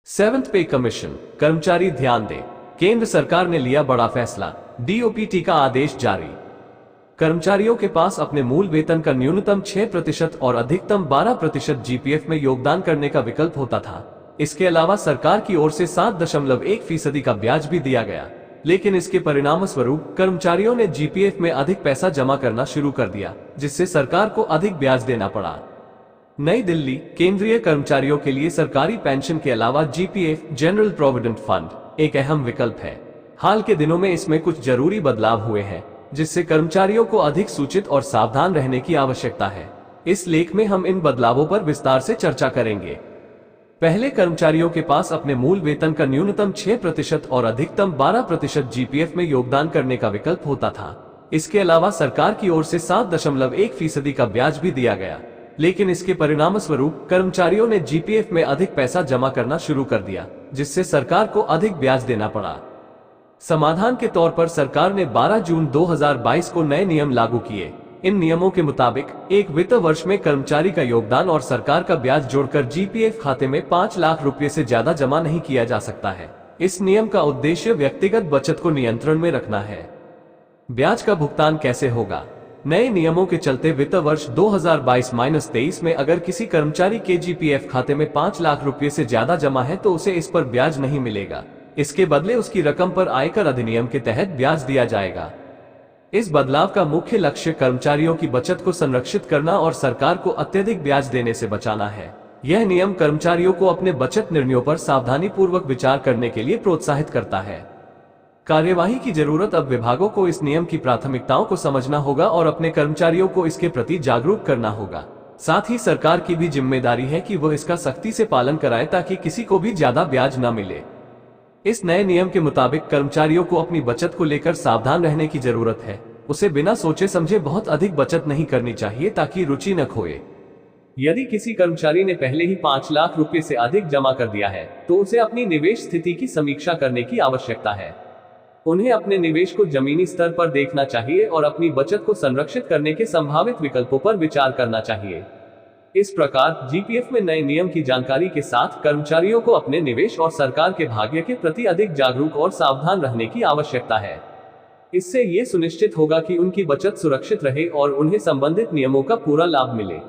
Seventh पे commission, कर्मचारी ध्यान दें, केंद्र सरकार ने लिया बड़ा फैसला, डीओपीटी का आदेश जारी। कर्मचारियों के पास अपने मूल वेतन का न्यूनतम 6% और अधिकतम 12% जीपीएफ में योगदान करने का विकल्प होता था। इसके अलावा सरकार की ओर से 7.1% का ब्याज भी दिया गया, लेकिन इसके परिणाम स्वरूप कर्मचारियों ने जीपीएफ में अधिक पैसा जमा करना शुरू कर दिया, जिससे सरकार को अधिक ब्याज देना पड़ा। नई दिल्ली, केंद्रीय कर्मचारियों के लिए सरकारी पेंशन के अलावा जीपीएफ जनरल प्रोविडेंट फंड एक अहम विकल्प है। हाल के दिनों में इसमें कुछ जरूरी बदलाव हुए हैं, जिससे कर्मचारियों को अधिक सूचित और सावधान रहने की आवश्यकता है। इस लेख में हम इन बदलावों पर विस्तार से चर्चा करेंगे। पहले कर्मचारियों के पास अपने मूल वेतन का न्यूनतम 6% और अधिकतम 12% जीपीएफ में योगदान करने का विकल्प होता था। इसके अलावा सरकार की ओर से 7.1% का ब्याज भी दिया गया, लेकिन इसके परिणाम स्वरूप कर्मचारियों ने जीपीएफ में अधिक पैसा जमा करना शुरू कर दिया, जिससे सरकार को अधिक ब्याज देना पड़ा। समाधान के तौर पर सरकार ने 12 जून 2022 को नए नियम लागू किए। इन नियमों के मुताबिक एक वित्त वर्ष में कर्मचारी का योगदान और सरकार का ब्याज जोड़कर जीपीएफ खाते में 5 लाख रुपए से ज्यादा जमा नहीं किया जा सकता है। इस नियम का उद्देश्य व्यक्तिगत बचत को नियंत्रण में रखना है। ब्याज का भुगतान कैसे होगा? नए नियमों के चलते वित्त वर्ष 2022-23 में अगर किसी कर्मचारी के जीपीएफ खाते में 5 लाख रुपए से ज्यादा जमा है तो उसे इस पर ब्याज नहीं मिलेगा। इसके बदले उसकी रकम पर आयकर अधिनियम के तहत ब्याज दिया जाएगा। इस बदलाव का मुख्य लक्ष्य कर्मचारियों की बचत को संरक्षित करना और सरकार को अत्यधिक ब्याज देने से बचाना है। यह नियम कर्मचारियों को अपने बचत निर्णयों पर सावधानीपूर्वक विचार करने के लिए प्रोत्साहित करता है। कार्यवाही की जरूरत। अब विभागों को इस नियम की प्राथमिकताओं को समझना होगा और अपने कर्मचारियों को इसके प्रति जागरूक करना होगा। साथ ही सरकार की भी जिम्मेदारी है कि वह इसका सख्ती से पालन कराए ताकि किसी को भी ज्यादा ब्याज न मिले। इस नए नियम के मुताबिक कर्मचारियों को अपनी बचत को लेकर सावधान रहने की जरूरत है। उसे बिना सोचे समझे बहुत अधिक बचत नहीं करनी चाहिए ताकि रुचि न खोए। यदि किसी कर्मचारी ने पहले ही 5 लाख रुपए से अधिक जमा कर दिया है तो उसे अपनी निवेश स्थिति की समीक्षा करने की आवश्यकता है। उन्हें अपने निवेश को जमीनी स्तर पर देखना चाहिए और अपनी बचत को संरक्षित करने के संभावित विकल्पों पर विचार करना चाहिए। इस प्रकार जीपीएफ में नए नियम की जानकारी के साथ कर्मचारियों को अपने निवेश और सरकार के भाग्य के प्रति अधिक जागरूक और सावधान रहने की आवश्यकता है। इससे ये सुनिश्चित होगा कि उनकी बचत सुरक्षित रहे और उन्हें संबंधित नियमों का पूरा लाभ मिले।